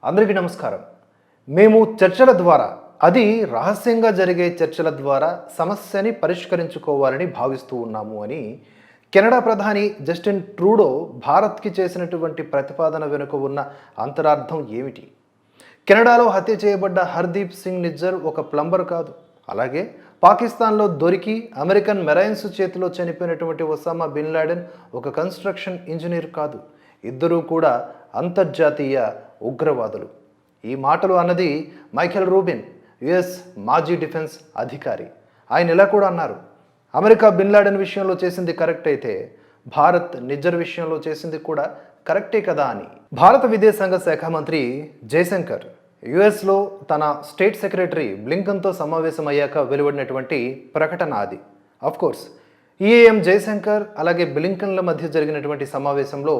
అందరికీ నమస్కారం. మేము చర్చల ద్వారా, అది రహస్యంగా జరిగే చర్చల ద్వారా సమస్యని పరిష్కరించుకోవాలని భావిస్తూ ఉన్నాము అని కెనడా ప్రధాని జస్టిన్ ట్రూడో భారత్కి చేసినటువంటి ప్రతిపాదన వెనుక ఉన్న అంతరార్థం ఏమిటి? కెనడాలో హత్య చేయబడ్డ హర్దీప్ సింగ్ నిజ్జర్ ఒక ప్లంబర్ కాదు. అలాగే పాకిస్తాన్లో దొరికి అమెరికన్ మెరైన్స్ చేతిలో చనిపోయినటువంటి ఒసామా బిన్ లాడెన్ ఒక కన్స్ట్రక్షన్ ఇంజనీర్ కాదు. ఇద్దరూ కూడా అంతర్జాతీయ ఉగ్రవాదులు. ఈ మాటలు అన్నది మైఖేల్ రూబిన్, యుఎస్ మాజీ డిఫెన్స్ అధికారి. ఆయన ఇలా కూడా అన్నారు, అమెరికా బిన్ లాడెన్ విషయంలో చేసింది కరెక్ట్ అయితే భారత్ నిజ్జర్ విషయంలో చేసింది కూడా కరెక్టే కదా అని. భారత విదేశాంగ శాఖ మంత్రి జయశంకర్ యుఎస్లో తన స్టేట్ సెక్రటరీ బ్లింకన్తో సమావేశమయ్యాక వెలువడినటువంటి ప్రకటన అది. అఫ్కోర్స్ ఈఏఎం జయశంకర్ అలాగే బ్లింకన్ల మధ్య జరిగినటువంటి సమావేశంలో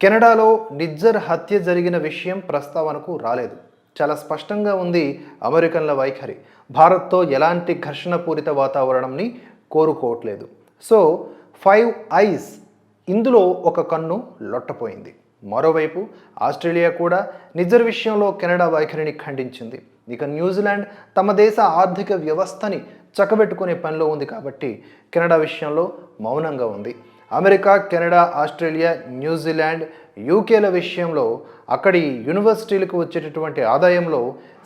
కెనడాలో నిజ్జర్ హత్య జరిగిన విషయం ప్రస్తావనకు రాలేదు. చాలా స్పష్టంగా ఉంది అమెరికన్ల వైఖరి. భారత్తో ఎలాంటి ఘర్షణపూరిత వాతావరణంని కోరుకోవట్లేదు. సో 5 ఐస్, ఇందులో ఒక కన్ను లొట్టపోయింది. మరోవైపు ఆస్ట్రేలియా కూడా నిజ్జర్ విషయంలో కెనడా వైఖరిని ఖండించింది. ఇక న్యూజిలాండ్ తమ దేశ ఆర్థిక వ్యవస్థని చక్కబెట్టుకునే పనిలో ఉంది కాబట్టి కెనడా విషయంలో మౌనంగా ఉంది. అమెరికా, కెనడా, ఆస్ట్రేలియా, న్యూజిలాండ్, యూకేల విషయంలో అక్కడి యూనివర్సిటీలకు వచ్చేటటువంటి ఆదాయంలో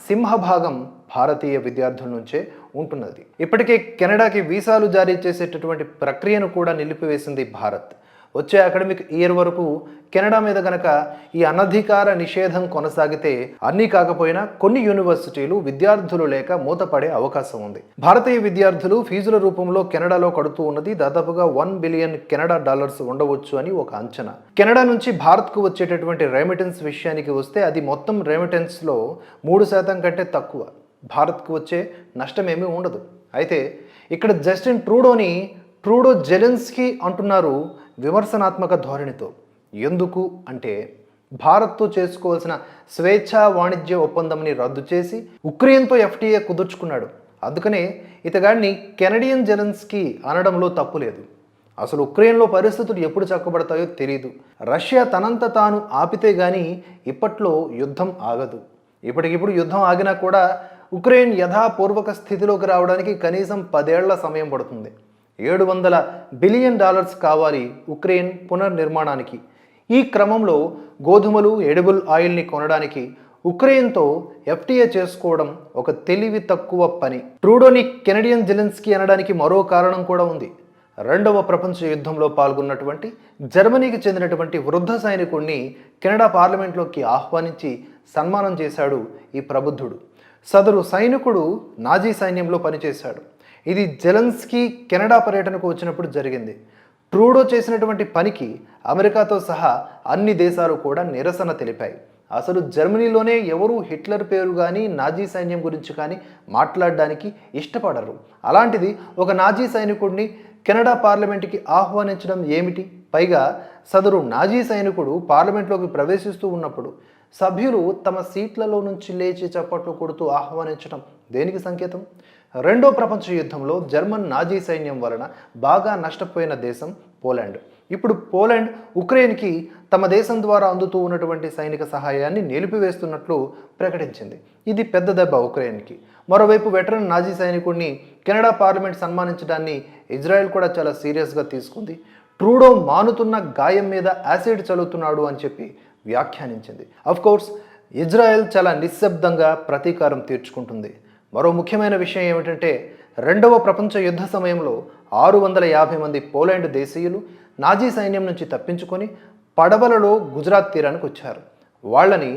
సింహభాగం భారతీయ విద్యార్థుల నుంచే ఉంటున్నది. ఇప్పటికే కెనడాకి వీసాలు జారీ చేసేటటువంటి ప్రక్రియను కూడా నిలిపివేసింది భారత్. వచ్చే అకాడమిక్ ఇయర్ వరకు కెనడా మీద గనక ఈ అనధికార నిషేధం కొనసాగితే అన్నీ కాకపోయినా కొన్ని యూనివర్సిటీలు విద్యార్థులు లేక మూతపడే అవకాశం ఉంది. భారతీయ విద్యార్థులు ఫీజుల రూపంలో కెనడాలో కడుతూ ఉన్నది దాదాపుగా $1 బిలియన్ కెనడా డాలర్స్ ఉండవచ్చు అని ఒక అంచనా. కెనడా నుంచి భారత్కు వచ్చేటటువంటి రెమిటెన్స్ విషయానికి వస్తే అది మొత్తం రెమిటెన్స్లో 3% కంటే తక్కువ. భారత్కు వచ్చే నష్టమేమీ ఉండదు. అయితే ఇక్కడ జస్టిన్ ట్రూడో జెలెన్స్కీ అంటున్నారు విమర్శనాత్మక ధోరణితో. ఎందుకు అంటే భారత్తో చేసుకోవాల్సిన స్వేచ్ఛా వాణిజ్య ఒప్పందంని రద్దు చేసి ఉక్రెయిన్తో FTA కుదుర్చుకున్నాడు. అందుకనే ఇతగాడిని కెనడియన్ జెలెన్స్కీ అనడంలో తప్పు లేదు. అసలు ఉక్రెయిన్లో పరిస్థితులు ఎప్పుడు చక్కబడతాయో తెలియదు. రష్యా తనంత తాను ఆపితే గానీ ఇప్పట్లో యుద్ధం ఆగదు. ఇప్పటికిప్పుడు యుద్ధం ఆగినా కూడా ఉక్రెయిన్ యథాపూర్వక స్థితిలోకి రావడానికి కనీసం 10 ఏళ్ల సమయం పడుతుంది. $700 బిలియన్ కావాలి ఉక్రెయిన్ పునర్నిర్మాణానికి. ఈ క్రమంలో గోధుమలు, ఎడిబుల్ ఆయిల్ని కొనడానికి ఉక్రెయిన్తో FTA చేసుకోవడం ఒక తెలివి తక్కువ పని. ట్రూడోని కెనడియన్ జెలెన్స్కీ అనడానికి మరో కారణం కూడా ఉంది. 2వ ప్రపంచ యుద్ధంలో పాల్గొన్నటువంటి జర్మనీకి చెందినటువంటి వృద్ధ సైనికుడిని కెనడా పార్లమెంట్లోకి ఆహ్వానించి సన్మానం చేశాడు ఈ ప్రబుద్ధుడు. సదరు సైనికుడు నాజీ సైన్యంలో పనిచేశాడు. ఇది జెలెన్స్కీ కెనడా పర్యటనకు వచ్చినప్పుడు జరిగింది. ట్రూడో చేసినటువంటి పనికి అమెరికాతో సహా అన్ని దేశాలు కూడా నిరసన తెలిపాయి. అసలు జర్మనీలోనే ఎవరు హిట్లర్ పేరు కానీ నాజీ సైన్యం గురించి కానీ మాట్లాడడానికి ఇష్టపడరు. అలాంటిది ఒక నాజీ సైనికుడిని కెనడా పార్లమెంట్కి ఆహ్వానించడం ఏమిటి? పైగా సదరు నాజీ సైనికుడు పార్లమెంట్లోకి ప్రవేశిస్తూ ఉన్నప్పుడు సభ్యులు తమ సీట్లలో నుంచి లేచి చప్పట్లు కొడుతూ ఆహ్వానించడం దేనికి సంకేతం? 2వ ప్రపంచ యుద్ధంలో జర్మన్ నాజీ సైన్యం వలన బాగా నష్టపోయిన దేశం పోలాండ్. ఇప్పుడు పోలాండ్ ఉక్రెయిన్కి తమ దేశం ద్వారా అందుతూ ఉన్నటువంటి సైనిక సహాయాన్ని నిలిపివేస్తున్నట్లు ప్రకటించింది. ఇది పెద్ద దెబ్బ ఉక్రెయిన్కి. మరోవైపు వెటరన్ నాజీ సైనికుడిని కెనడా పార్లమెంట్ సన్మానించడాన్ని ఇజ్రాయెల్ కూడా చాలా సీరియస్గా తీసుకుంది. ట్రూడో మానుతున్న గాయం మీద యాసిడ్ చల్లుతున్నాడు అని చెప్పి వ్యాఖ్యానించింది. అఫ్కోర్స్ ఇజ్రాయెల్ చాలా నిశ్శబ్దంగా ప్రతీకారం తీర్చుకుంటుంది. మరో ముఖ్యమైన విషయం ఏమిటంటే 2వ ప్రపంచ యుద్ధ సమయంలో 650 మంది పోలాండ్ దేశీయులు నాజీ సైన్యం నుంచి తప్పించుకొని పడవలలో గుజరాత్ తీరానికి వచ్చారు. వాళ్ళని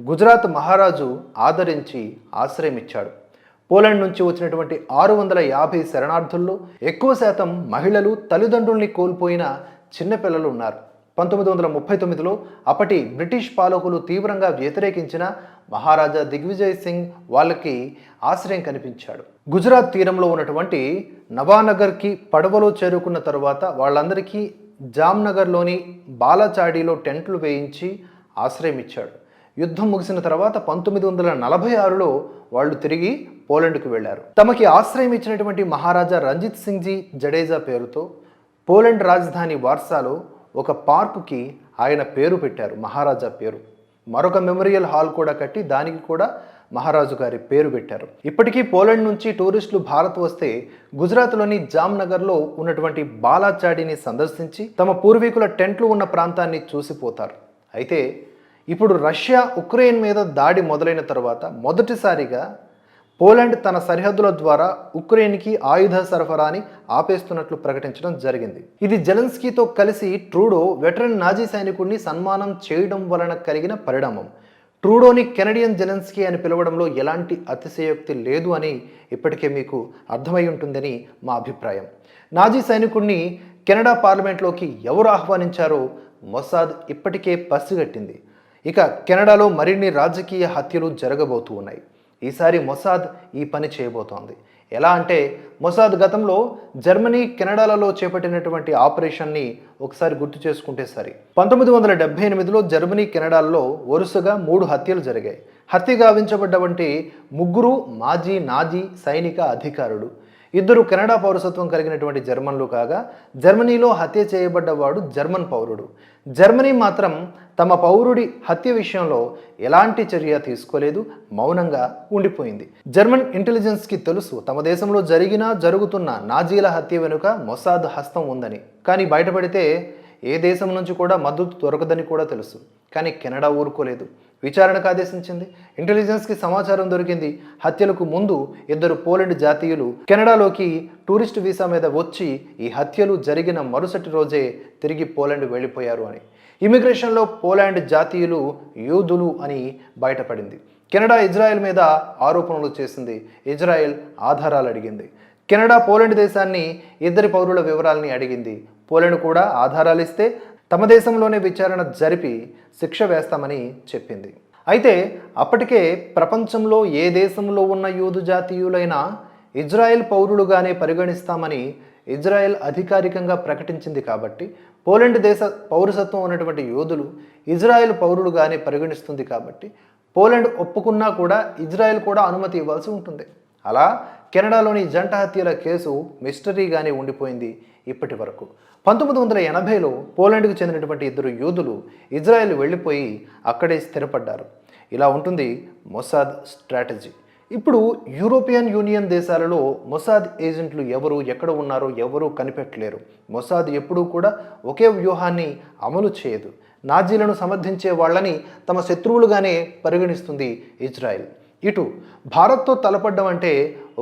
గుజరాత్ మహారాజు ఆదరించి ఆశ్రయమిచ్చాడు. పోలాండ్ నుంచి వచ్చినటువంటి 650 శరణార్థుల్లో ఎక్కువ శాతం మహిళలు, తల్లిదండ్రుల్ని కోల్పోయిన చిన్నపిల్లలు ఉన్నారు. 1939లో అప్పటి బ్రిటిష్ పాలకులు తీవ్రంగా వ్యతిరేకించిన మహారాజా దిగ్విజయ్ సింగ్ వాళ్ళకి ఆశ్రయం కనిపించాడు. గుజరాత్ తీరంలో ఉన్నటువంటి నవానగర్కి పడవలో చేరుకున్న తరువాత వాళ్ళందరికీ జామ్నగర్లోని బాలాచాడీలో టెంట్లు వేయించి ఆశ్రయం ఇచ్చాడు. యుద్ధం ముగిసిన తర్వాత 1946లో వాళ్ళు తిరిగి పోలాండ్కు వెళ్లారు. తమకి ఆశ్రయం ఇచ్చినటువంటి మహారాజా రంజిత్ సింగ్ జీ జడేజా పేరుతో పోలాండ్ రాజధాని వార్సాలో ఒక పార్కుకి ఆయన పేరు పెట్టారు, మహారాజా పేరు. మరొక మెమోరియల్ హాల్ కూడా కట్టి దానికి కూడా మహారాజు గారి పేరు పెట్టారు. ఇప్పటికీ పోలాండ్ నుంచి టూరిస్టులు భారత్ వస్తే గుజరాత్లోని జామ్నగర్లో ఉన్నటువంటి బాలాచాడిని సందర్శించి తమ పూర్వీకుల టెంట్లు ఉన్న ప్రాంతాన్ని చూసిపోతారు. అయితే ఇప్పుడు రష్యా ఉక్రెయిన్ మీద దాడి మొదలైన తర్వాత మొదటిసారిగా పోలాండ్ తన సరిహద్దుల ద్వారా ఉక్రెయిన్కి ఆయుధ సరఫరాని ఆపేస్తున్నట్లు ప్రకటించడం జరిగింది. ఇది జెలెన్స్కీతో కలిసి ట్రూడో వెటరన్ నాజీ సైనికుడిని సన్మానం చేయడం వలన కలిగిన పరిణామం. ట్రూడోని కెనడియన్ జెలెన్స్కీ అని పిలవడంలో ఎలాంటి అతిశయోక్తి లేదు అని ఇప్పటికే మీకు అర్థమై ఉంటుందని మా అభిప్రాయం. నాజీ సైనికుడిని కెనడా పార్లమెంట్లోకి ఎవరు ఆహ్వానించారో మొసాద్ ఇప్పటికే పసిగట్టింది. ఇక కెనడాలో మరిన్ని రాజకీయ హత్యలు జరగబోతూ ఉన్నాయి. ఈసారి మొసాద్ ఈ పని చేయబోతోంది. ఎలా అంటే మొసాద్ గతంలో జర్మనీ కెనడాలలో చేపట్టినటువంటి ఆపరేషన్ని ఒకసారి గుర్తు చేసుకుంటే సరి. 1978లో జర్మనీ కెనడాల్లో వరుసగా 3 హత్యలు జరిగాయి. హత్య గావించబడ్డవంటి 3 మాజీ నాజీ సైనిక అధికారులు, 2 కెనడా పౌరసత్వం కలిగినటువంటి జర్మన్లు కాగా జర్మనీలో హత్య చేయబడ్డవాడు జర్మన్ పౌరుడు. జర్మనీ మాత్రం తమ పౌరుడి హత్య విషయంలో ఎలాంటి చర్య తీసుకోలేదు, మౌనంగా ఉండిపోయింది. జర్మన్ ఇంటెలిజెన్స్కి తెలుసు తమ దేశంలో జరుగుతున్న నాజీల హత్య వెనుక మొసాద్ హస్తం ఉందని. కానీ బయటపడితే ఏ దేశం నుంచి కూడా మద్దతు దొరకదని కూడా తెలుసు. కానీ కెనడా ఊరుకోలేదు, విచారణకు ఆదేశించింది. ఇంటెలిజెన్స్కి సమాచారం దొరికింది. హత్యలకు ముందు 2 పోలాండ్ జాతీయులు కెనడాలోకి టూరిస్ట్ వీసా మీద వచ్చి ఈ హత్యలు జరిగిన మరుసటి రోజే తిరిగి పోలాండ్ వెళ్ళిపోయారు అని. ఇమిగ్రేషన్లో పోలాండ్ జాతీయులు యూదులు అని బయటపడింది. కెనడా ఇజ్రాయెల్ మీద ఆరోపణలు చేసింది. ఇజ్రాయెల్ ఆధారాలు అడిగింది. కెనడా పోలాండ్ దేశాన్ని 2 పౌరుల వివరాలని అడిగింది. పోలాండ్ కూడా ఆధారాలు ఇస్తే తమ దేశంలోనే విచారణ జరిపి శిక్ష వేస్తామని చెప్పింది. అయితే అప్పటికే ప్రపంచంలో ఏ దేశంలో ఉన్న యూదు జాతీయులైనా ఇజ్రాయెల్ పౌరులుగానే పరిగణిస్తామని ఇజ్రాయెల్ అధికారికంగా ప్రకటించింది. కాబట్టి పోలాండ్ దేశ పౌరసత్వం ఉన్నటువంటి యూదులు ఇజ్రాయెల్ పౌరులుగానే పరిగణిస్తుంది. కాబట్టి పోలాండ్ ఒప్పుకున్నా కూడా ఇజ్రాయెల్ కూడా అనుమతి ఇవ్వాల్సి ఉంటుంది. అలా కెనడాలోని జంట హత్యల కేసు మిస్టరీగానే ఉండిపోయింది ఇప్పటి వరకు. 1980లో పోలాండ్కు చెందినటువంటి 2 యూదులు ఇజ్రాయెల్ వెళ్ళిపోయి అక్కడే స్థిరపడ్డారు. ఇలా ఉంటుంది మొసాద్ స్ట్రాటజీ. ఇప్పుడు యూరోపియన్ యూనియన్ దేశాలలో మొసాద్ ఏజెంట్లు ఎవరు, ఎక్కడ ఉన్నారో ఎవరూ కనిపెట్టలేరు. మొసాద్ ఎప్పుడూ కూడా ఒకే వ్యూహాన్ని అమలు చేయదు. నాజీలను సమర్థించే వాళ్ళని తమ శత్రువులుగానే పరిగణిస్తుంది ఇజ్రాయెల్. ఇటు భారత్తో తలపడ్డం అంటే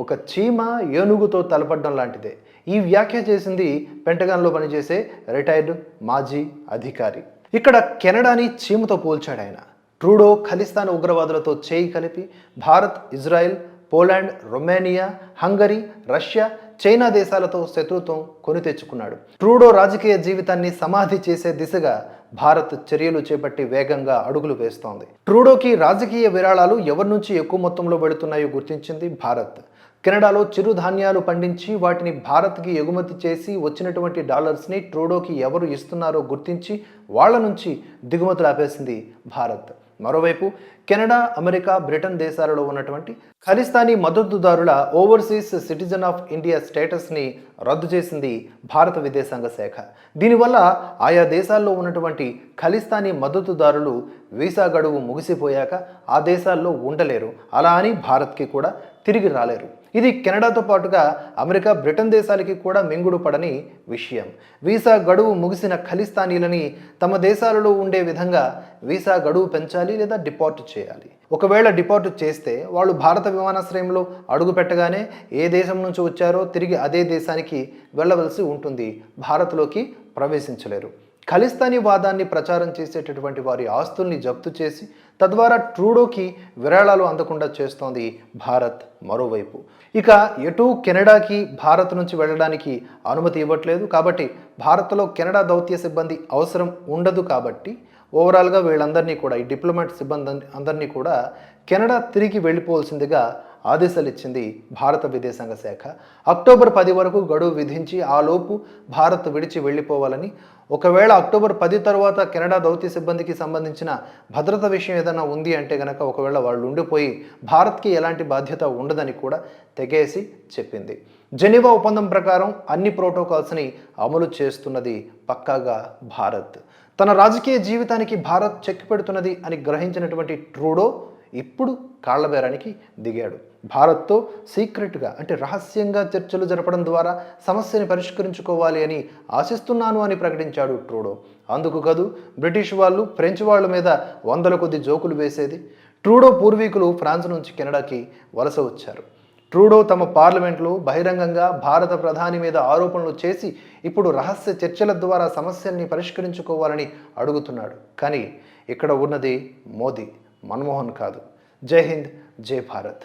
ఒక చీమ ఏనుగుతో తలపడ్డం లాంటిదే. ఈ వ్యాఖ్య చేసింది పెంటగాన్లో పనిచేసే రిటైర్డ్ మాజీ అధికారి. ఇక్కడ కెనడాని చీమతో పోల్చాడు ఆయన. ట్రూడో ఖలిస్తాన్ ఉగ్రవాదులతో చేయి కలిపి Bharat, Israel, Poland, Romania, Hungary, Russia, China దేశాలతో శత్రుత్వం కొని తెచ్చుకున్నాడు. ట్రూడో రాజకీయ జీవితాన్ని సమాధి చేసే దిశగా భారత్ చర్యలు చేపట్టి వేగంగా అడుగులు వేస్తోంది. ట్రూడోకి రాజకీయ విరాళాలు ఎవరి నుంచి ఎక్కువ మొత్తంలో వెళుతున్నాయో గుర్తించింది భారత్. కెనడాలో చిరుధాన్యాలు పండించి వాటిని భారత్కి ఎగుమతి చేసి వచ్చినటువంటి డాలర్స్ని ట్రూడోకి ఎవరు ఇస్తున్నారో గుర్తించి వాళ్ల నుంచి దిగుమతులు ఆపేసింది భారత్. మరోవైపు కెనడా, అమెరికా, బ్రిటన్ దేశాలలో ఉన్నటువంటి ఖలిస్తానీ మద్దతుదారుల ఓవర్సీస్ సిటిజన్ ఆఫ్ ఇండియా స్టేటస్ని రద్దు చేసింది భారత విదేశాంగ శాఖ. దీనివల్ల ఆయా దేశాల్లో ఉన్నటువంటి ఖలిస్తానీ మద్దతుదారులు వీసా గడువు ముగిసిపోయాక ఆ దేశాల్లో ఉండలేరు. అలా అని భారత్కి కూడా తిరిగి రాలేరు. ఇది కెనడాతో పాటుగా అమెరికా, బ్రిటన్ దేశాలకి కూడా మింగుడు పడని విషయం. వీసా గడువు ముగిసిన ఖలిస్తానీలని తమ దేశాలలో ఉండే విధంగా వీసా గడువు పెంచాలి లేదా డిపార్ట్ చేయాలి. ఒకవేళ డిపార్ట్ చేస్తే వాళ్ళు భారత విమానాశ్రయంలో అడుగు పెట్టగానే ఏ దేశం నుంచి వచ్చారో తిరిగి అదే దేశానికి వెళ్ళవలసి ఉంటుంది. భారత్లోకి ప్రవేశించలేరు. ఖలిస్తానీ వాదాన్ని ప్రచారం చేసేటటువంటి వారి ఆస్తుల్ని జప్తు చేసి తద్వారా ట్రూడోకి విరాళాలు అందకుండా చేస్తోంది భారత్. మరోవైపు ఇక ఎటు కెనడాకి భారత్ నుంచి వెళ్ళడానికి అనుమతి ఇవ్వట్లేదు. కాబట్టి భారత్లో కెనడా దౌత్య సిబ్బంది అవసరం ఉండదు. కాబట్టి ఓవరాల్గా వీళ్ళందరినీ కూడా, ఈ డిప్లొమాట్ సిబ్బంది అందరినీ కూడా కెనడా తిరిగి వెళ్ళిపోవాల్సిందిగా ఆదేశాలు ఇచ్చింది భారత విదేశాంగ శాఖ. అక్టోబర్ 10 వరకు గడువు విధించి ఆలోపు భారత్ విడిచి వెళ్ళిపోవాలని, ఒకవేళ అక్టోబర్ 10 తర్వాత కెనడా దౌత్య సిబ్బందికి సంబంధించిన భద్రత విషయం ఏదైనా ఉంది అంటే గనక ఒకవేళ వాళ్ళు ఉండిపోయి భారత్కి ఎలాంటి బాధ్యత ఉండదని కూడా తెగేసి చెప్పింది. జెనీవా ఒప్పందం ప్రకారం అన్ని ప్రోటోకాల్స్ని అమలు చేస్తున్నది పక్కాగా భారత్. తన రాజకీయ జీవితానికి భారత్ చెక్ పెడుతున్నది అని గ్రహించినటువంటి ట్రూడో ఇప్పుడు కాళ్లబేరానికి దిగాడు. భారత్తో సీక్రెట్గా అంటే రహస్యంగా చర్చలు జరపడం ద్వారా సమస్యని పరిష్కరించుకోవాలి అని ఆశిస్తున్నాను అని ప్రకటించాడు ట్రూడో. అందుకు కదూ బ్రిటిష్ వాళ్ళు ఫ్రెంచ్ వాళ్ళ మీద వందల కొద్ది జోకులు వేసేది. ట్రూడో పూర్వీకులు ఫ్రాన్స్ నుంచి కెనడాకి వలస వచ్చారు. ట్రూడో తమ పార్లమెంట్లో బహిరంగంగా భారత ప్రధాని మీద ఆరోపణలు చేసి ఇప్పుడు రహస్య చర్చల ద్వారా సమస్యల్ని పరిష్కరించుకోవాలని అడుగుతున్నాడు. కానీ ఇక్కడ ఉన్నది మోదీ, మన్మోహన్ కాదు. జై హింద్, జై భారత్.